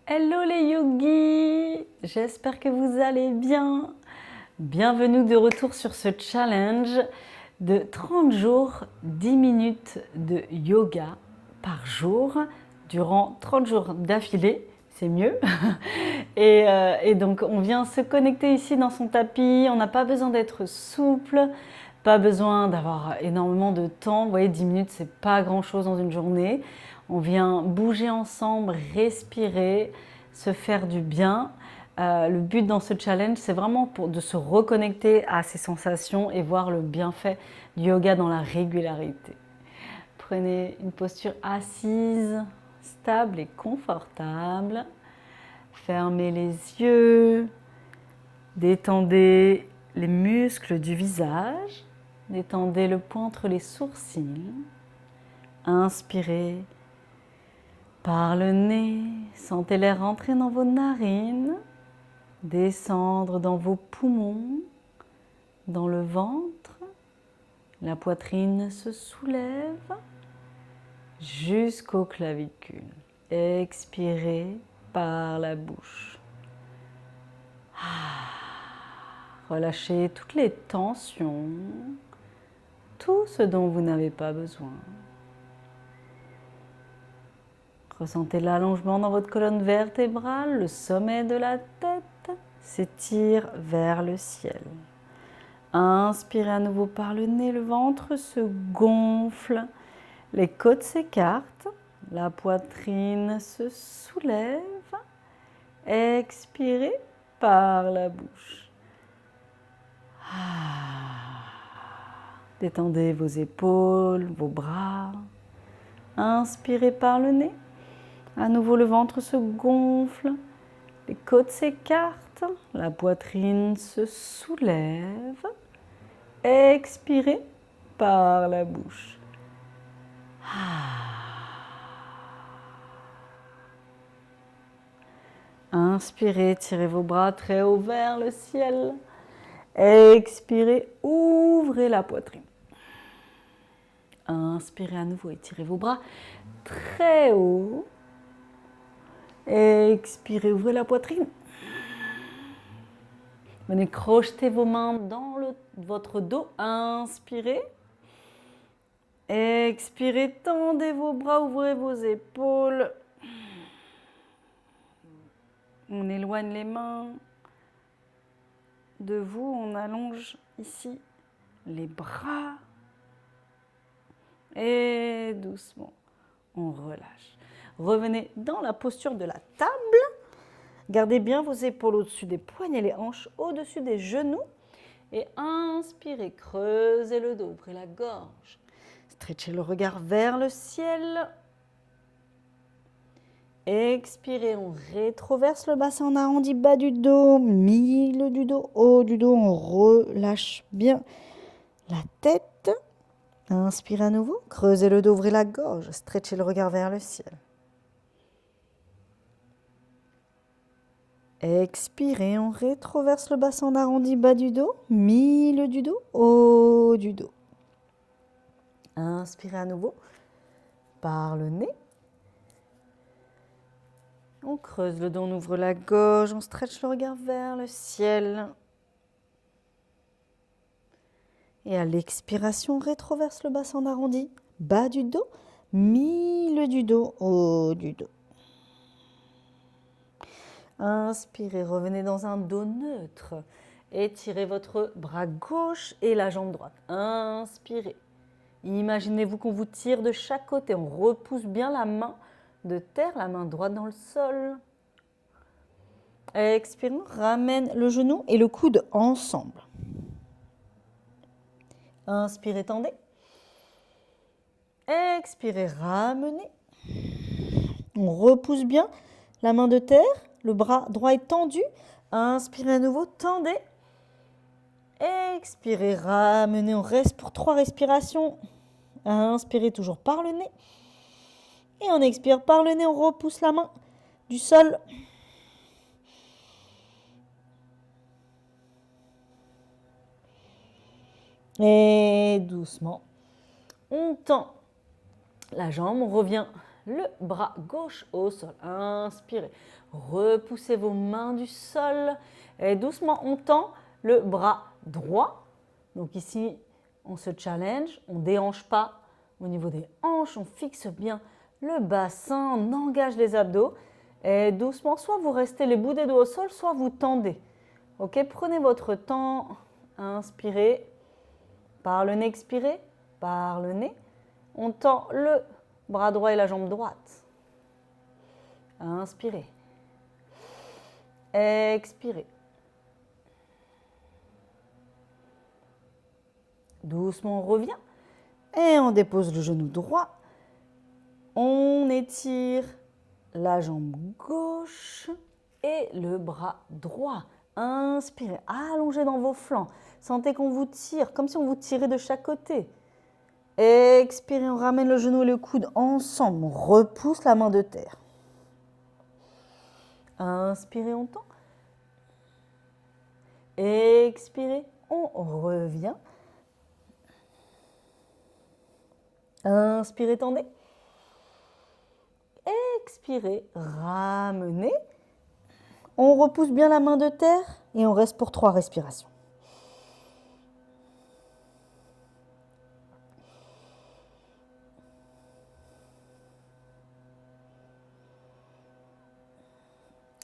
Hello les yogis, j'espère que vous allez bien. Bienvenue de retour sur ce challenge de 30 jours, 10 minutes de yoga par jour, durant 30 jours d'affilée, c'est mieux. Et donc on vient se connecter ici dans son tapis, on n'a pas besoin d'être souple, pas besoin d'avoir énormément de temps. Vous voyez, 10 minutes, c'est pas grand-chose dans une journée. On vient bouger ensemble, respirer, se faire du bien. Le but dans ce challenge, c'est vraiment de se reconnecter à ces sensations et voir le bienfait du yoga dans la régularité. Prenez une posture assise, stable et confortable. Fermez les yeux. Détendez les muscles du visage. Détendez le poing entre les sourcils. Inspirez par le nez. Sentez l'air rentrer dans vos narines, descendre dans vos poumons, dans le ventre. La poitrine se soulève jusqu'aux clavicules. Expirez par la bouche. Relâchez toutes les tensions, tout ce dont vous n'avez pas besoin. Ressentez l'allongement dans votre colonne vertébrale, le sommet de la tête s'étire vers le ciel. Inspirez à nouveau par le nez, le ventre se gonfle, les côtes s'écartent, la poitrine se soulève. Expirez par la bouche. Détendez vos épaules, vos bras. Inspirez par le nez. À nouveau, le ventre se gonfle, les côtes s'écartent, la poitrine se soulève. Expirez par la bouche. Inspirez, tirez vos bras très haut vers le ciel. Expirez, ouvrez la poitrine. Inspirez à nouveau, étirez vos bras très haut. Expirez, ouvrez la poitrine. Venez crocheter vos mains dans votre dos. Inspirez. Expirez, tendez vos bras, ouvrez vos épaules. On éloigne les mains de vous, on allonge ici les bras. Et doucement, on relâche. Revenez dans la posture de la table. Gardez bien vos épaules au-dessus des poignets, les hanches au-dessus des genoux. Et inspirez, creusez le dos, ouvrez la gorge. Stretchez le regard vers le ciel. Expirez, on rétroverse le bassin, on arrondit bas du dos, milieu du dos, haut du dos. On relâche bien la tête. Inspirez à nouveau, creusez le dos, ouvrez la gorge. Stretchez le regard vers le ciel. Expirez, on rétroverse le bassin, on arrondit bas du dos, milieu du dos, haut du dos. Inspirez à nouveau par le nez. On creuse le dos, on ouvre la gorge, on stretch le regard vers le ciel. Et à l'expiration, on rétroverse le bassin, on arrondit bas du dos, milieu du dos, haut du dos. Inspirez, revenez dans un dos neutre. Étirez votre bras gauche et la jambe droite. Inspirez. Imaginez-vous qu'on vous tire de chaque côté. On repousse bien la main de terre, la main droite dans le sol. Expirez, on ramène le genou et le coude ensemble. Inspirez, tendez. Expirez, ramenez. On repousse bien la main de terre. Le bras droit est tendu. Inspirez à nouveau, tendez. Expirez, ramenez. On reste pour 3 respirations. Inspirez toujours par le nez. Et on expire par le nez. On repousse la main du sol. Et doucement, on tend la jambe. On revient le bras gauche au sol. Inspirez. Repoussez vos mains du sol. Et doucement, on tend le bras droit. Donc ici, on se challenge. On ne déhanche pas au niveau des hanches. On fixe bien le bassin. On engage les abdos. Et doucement, soit vous restez les bouts des doigts au sol, soit vous tendez. Ok, prenez votre temps. Inspirez. Par le nez, expirez. Par le nez. On tend le bras droit et la jambe droite. Inspirez. Expirez. Doucement, on revient. Et on dépose le genou droit. On étire la jambe gauche et le bras droit. Inspirez. Allongez dans vos flancs. Sentez qu'on vous tire, comme si on vous tirait de chaque côté. Expirez, on ramène le genou et le coude ensemble. On repousse la main de terre. Inspirez, on tend. Expirez, on revient. Inspirez, tendez. Expirez, ramenez. On repousse bien la main de terre et on reste pour 3 respirations.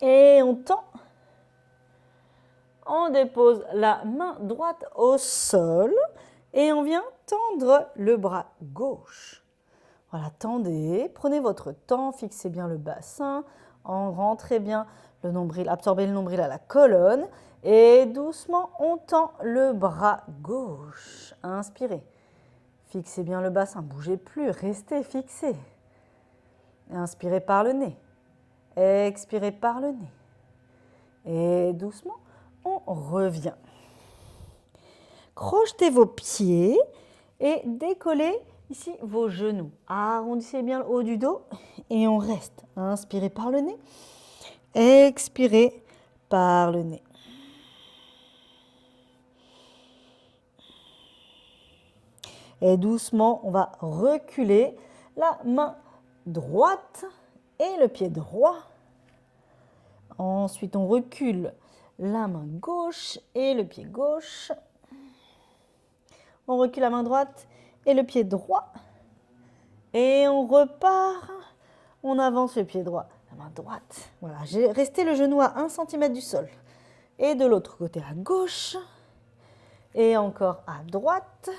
Et on tend. On dépose la main droite au sol et on vient tendre le bras gauche. Voilà, tendez, prenez votre temps, fixez bien le bassin, rentrez bien le nombril, absorbez le nombril à la colonne et doucement on tend le bras gauche. Inspirez, fixez bien le bassin, bougez plus, restez fixé. Inspirez par le nez, expirez par le nez et doucement on revient. Crochetez vos pieds et décollez ici vos genoux. Arrondissez bien le haut du dos et on reste. Inspirez par le nez, expirez par le nez. Et doucement, on va reculer la main droite et le pied droit. Ensuite, on recule la main gauche et le pied gauche. On recule la main droite et le pied droit. Et on repart. On avance le pied droit, la main droite. Voilà, j'ai resté le genou à 1 cm du sol. Et de l'autre côté à gauche. Et encore à droite.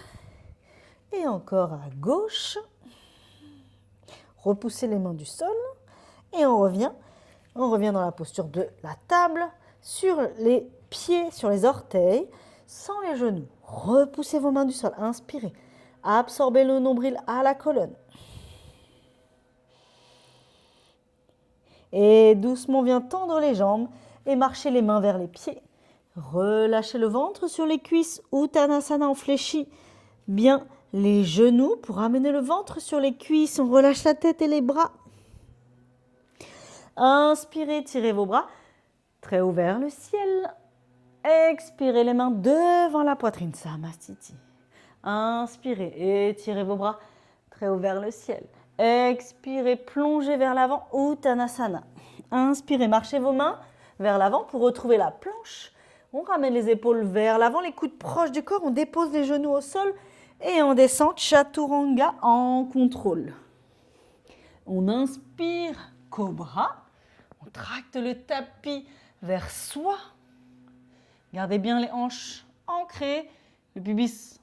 Et encore à gauche. Repoussez les mains du sol. Et on revient. On revient dans la posture de la table. Sur les pieds, sur les orteils, sans les genoux. Repoussez vos mains du sol. Inspirez. Absorbez le nombril à la colonne. Et doucement, on vient tendre les jambes et marcher les mains vers les pieds. Relâchez le ventre sur les cuisses. Uttanasana, on fléchit bien les genoux pour amener le ventre sur les cuisses. On relâche la tête et les bras. Inspirez, tirez vos bras. Très haut vers le ciel. Expirez les mains devant la poitrine. Samastiti. Inspirez, étirez vos bras très haut vers le ciel. Expirez, plongez vers l'avant, Uttanasana. Inspirez, marchez vos mains vers l'avant pour retrouver la planche. On ramène les épaules vers l'avant, les coudes proches du corps. On dépose les genoux au sol et on descend Chaturanga en contrôle. On inspire, Cobra. On tracte le tapis vers soi. Gardez bien les hanches ancrées, le pubis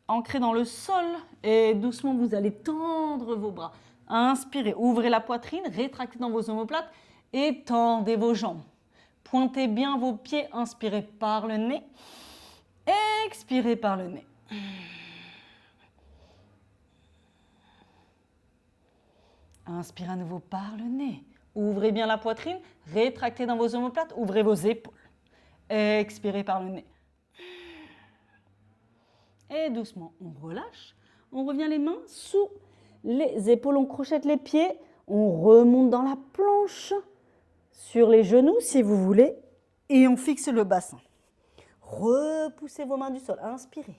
ancré dans le sol et doucement vous allez tendre vos bras. Inspirez, ouvrez la poitrine, rétractez dans vos omoplates et tendez vos jambes. Pointez bien vos pieds, inspirez par le nez, expirez par le nez. Inspirez à nouveau par le nez. Ouvrez bien la poitrine, rétractez dans vos omoplates, ouvrez vos épaules. Expirez par le nez. Et doucement, on relâche. On revient les mains sous les épaules, on crochette les pieds. On remonte dans la planche, sur les genoux si vous voulez. Et on fixe le bassin. Repoussez vos mains du sol. Inspirez.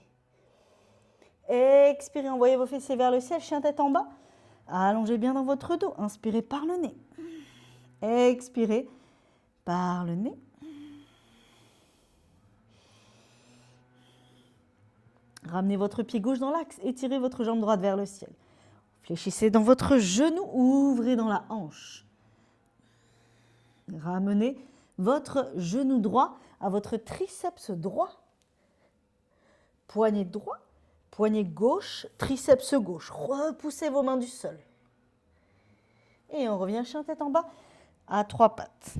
Expirez, envoyez vos fessiers vers le ciel, chien tête en bas. Allongez bien dans votre dos. Inspirez par le nez. Expirez par le nez. Ramenez votre pied gauche dans l'axe. Étirez votre jambe droite vers le ciel. Fléchissez dans votre genou. Ouvrez dans la hanche. Ramenez votre genou droit à votre triceps droit. Poignet droit, poignet gauche, triceps gauche. Repoussez vos mains du sol. Et on revient chien tête en bas à 3 pattes.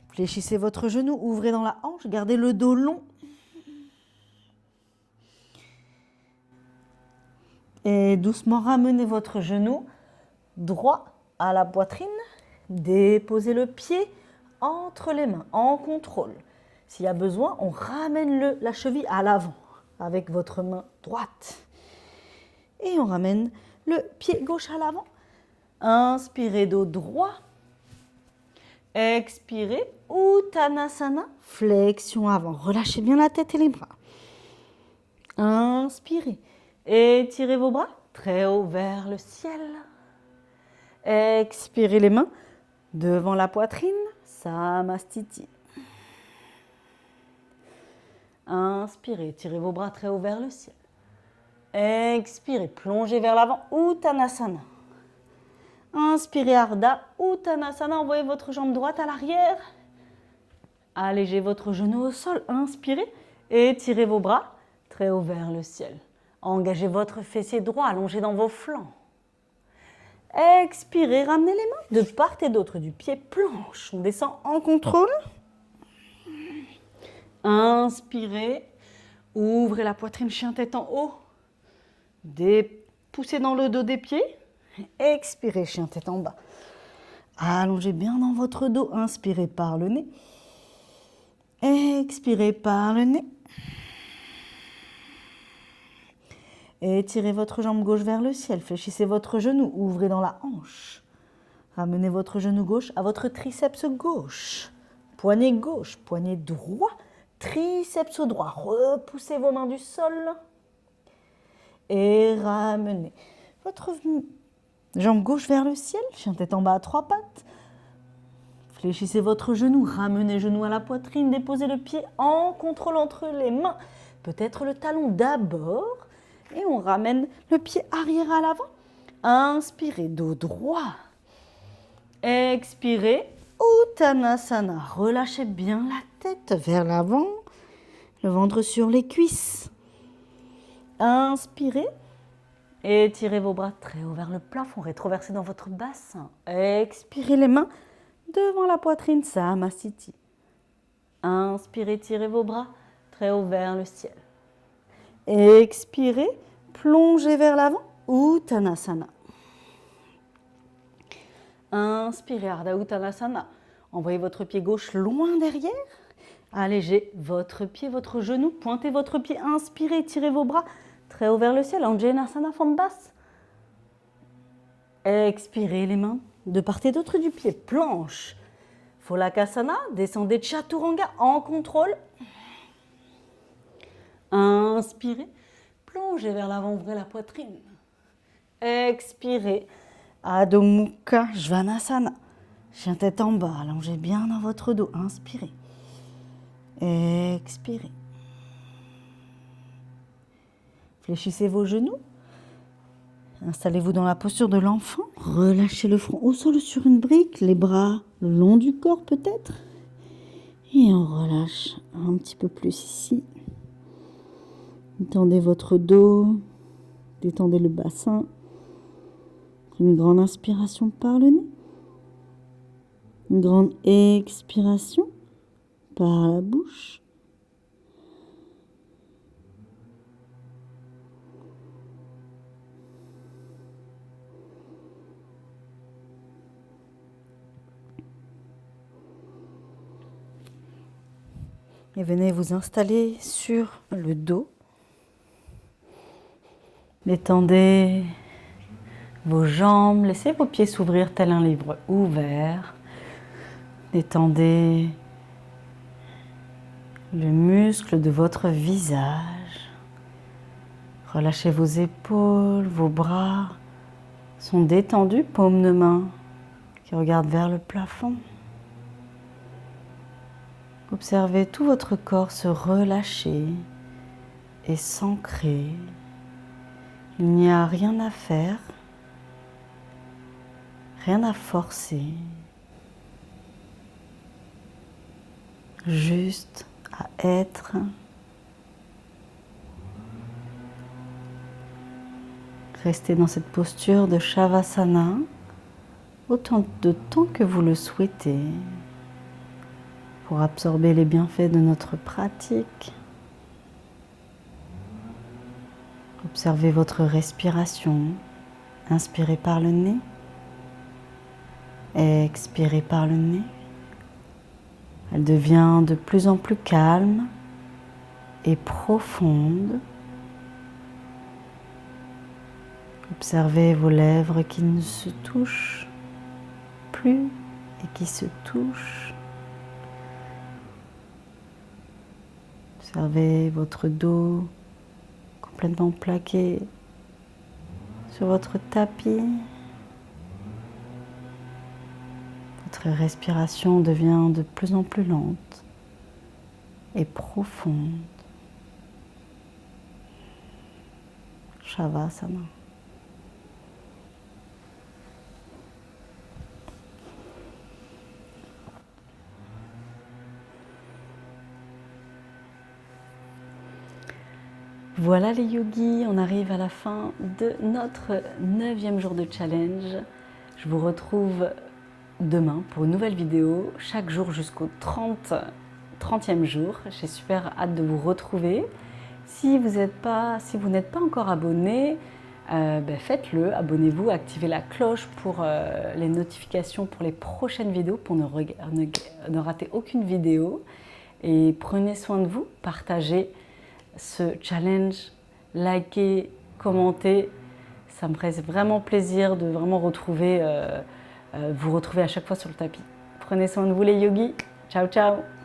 Fléchissez votre genou, ouvrez dans la hanche, gardez le dos long. Et doucement ramenez votre genou droit à la poitrine. Déposez le pied entre les mains, en contrôle. S'il y a besoin, on ramène la cheville à l'avant avec votre main droite. Et on ramène le pied gauche à l'avant. Inspirez dos droit. Expirez, Uttanasana, flexion avant. Relâchez bien la tête et les bras. Inspirez. Étirez vos bras très haut vers le ciel. Expirez les mains devant la poitrine. Samastiti. Inspirez, tirez vos bras très haut vers le ciel. Expirez, plongez vers l'avant, Uttanasana. Inspirez, Ardha Uttanasana, envoyez votre jambe droite à l'arrière. Allégez votre genou au sol, inspirez, étirez vos bras très haut vers le ciel. Engagez votre fessier droit, allongé dans vos flancs. Expirez, ramenez les mains de part et d'autre du pied planche. On descend en contrôle. Inspirez, ouvrez la poitrine, chien tête en haut. Poussez dans le dos des pieds. Expirez, chien tête en bas. Allongez bien dans votre dos. Inspirez par le nez. Expirez par le nez. Étirez votre jambe gauche vers le ciel. Fléchissez votre genou. Ouvrez dans la hanche. Ramenez votre genou gauche à votre triceps gauche. Poignet gauche, poignet droit. Triceps droit. Repoussez vos mains du sol. Et ramenez votre jambe gauche vers le ciel. Chien tête en bas à 3 pattes. Fléchissez votre genou. Ramenez le genou à la poitrine. Déposez le pied en contrôle entre les mains. Peut-être le talon d'abord. Et on ramène le pied arrière à l'avant. Inspirez, dos droit. Expirez, Uttanasana. Relâchez bien la tête vers l'avant. Le ventre sur les cuisses. Inspirez. Étirez vos bras très haut vers le plafond. Rétroversez dans votre bassin. Expirez les mains devant la poitrine. Samastiti. Inspirez, tirez vos bras très haut vers le ciel. Expirez, plongez vers l'avant, Uttanasana. Inspirez, Ardha Uttanasana. Envoyez votre pied gauche loin derrière. Allégez votre pied, votre genou. Pointez votre pied. Inspirez, tirez vos bras très haut vers le ciel. Anjaneyasana, forme basse. Expirez les mains de part et d'autre du pied. Planche. Pholakasana. Descendez Chaturanga en contrôle. Inspirez, plongez vers l'avant, ouvrez la poitrine. Expirez, Adho Mukha Svanasana. Chien tête en bas, allongez bien dans votre dos. Inspirez. Expirez. Fléchissez vos genoux. Installez-vous dans la posture de l'enfant. Relâchez le front au sol sur une brique, les bras le long du corps peut-être. Et on relâche un petit peu plus ici. Détendez votre dos, détendez le bassin. Une grande inspiration par le nez. Une grande expiration par la bouche. Et venez vous installer sur le dos. Détendez vos jambes, laissez vos pieds s'ouvrir tel un livre ouvert. Détendez le muscle de votre visage. Relâchez vos épaules, vos bras. sont détendues, paume de main qui regarde vers le plafond. Observez tout votre corps se relâcher et s'ancrer. Il n'y a rien à faire, rien à forcer, juste à être. Restez dans cette posture de Shavasana autant de temps que vous le souhaitez pour absorber les bienfaits de notre pratique. Observez votre respiration. Inspirez par le nez. Expirez par le nez. Elle devient de plus en plus calme et profonde. Observez vos lèvres qui ne se touchent plus et qui se touchent. Observez votre dos complètement plaqué sur votre tapis. Votre respiration devient de plus en plus lente et profonde. Shavasana. Voilà les yogis, on arrive à la fin de notre 9e jour de challenge. Je vous retrouve demain pour une nouvelle vidéo, chaque jour jusqu'au 30e jour. J'ai super hâte de vous retrouver. Si vous n'êtes pas encore abonné, faites-le, abonnez-vous, activez la cloche pour les notifications pour les prochaines vidéos, pour ne rater aucune vidéo. Et prenez soin de vous, partagez ce challenge, likez, commentez. Ça me ferait vraiment plaisir de vraiment vous retrouver à chaque fois sur le tapis. Prenez soin de vous les yogis. Ciao, ciao!